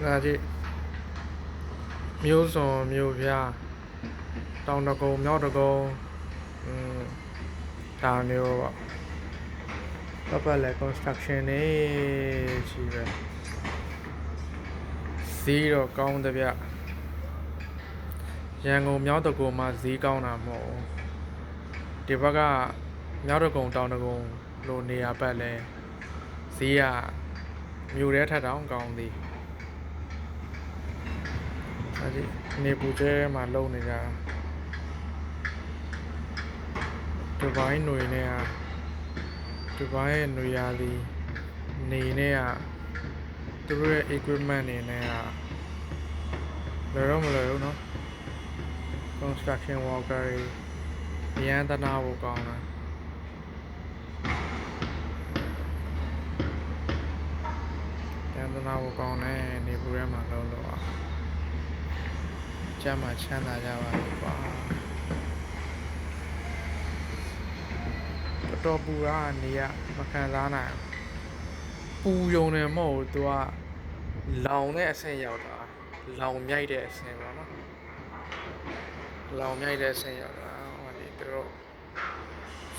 ဒါကြည့်မျိုးစုံမျိုးပြားတောင်တကုံမြောက်တကုံဒါမျိုးပေါ့ပတ်လဲ construction နေရှိပဲဈေးတော့ကောင်းတဲ့ဗျရန်ကုန်မြောက်တကုံမှာဈေးကောင်းတာမဟုတ်ဘူးဒီဘက်ကမြောက်တကုံတောင်တကုံလိုနေရာပတ်လဲဈေးကမြို့ထဲထက်တောင်ကောင်းသည်အဲဒီနေပူကျဲမှာလုံနေကြဒီဘိုင်းຫນွေနဲ့ဒီဘိုင်းရဲ့ຫນွေရာသီနေနဲ့သူတို့ရဲ့ equipment နေနဲ့လွယ်တော့မလွယ်ဘူးเนาะ construction worker တွေရန်တနာဖို့ကောင်းတာရန်တနာဖို့ကောင်းတယ်နေပူထဲမှာလုံလို့ကျမ်းမှာချမ်းသာကြပါလို့ကွာတော်ပူတာနေရမခံစားနိုင်ပူယုံတယ်မဟုတ်သူကလောင်တဲ့အဆင့်ရောက်တာလောင်မြိုက်တဲ့အဆင့်ပေါ့နော်လောင်မြိုက်တဲ့အဆင့်ရောက်တာဟိုဒီတို့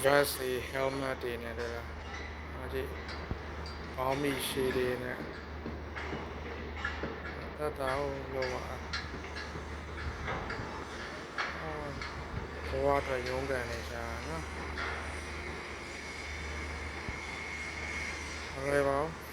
vest တွေ helmet တွေနဲ့တော့ဟိုဒီဘောင်းမီရှည်တွေနဲ့တတ်တာလို့ပါဘဝအတွက်ရုန်းကန်နေကြနော်ဟုတ်ကဲ့ပါ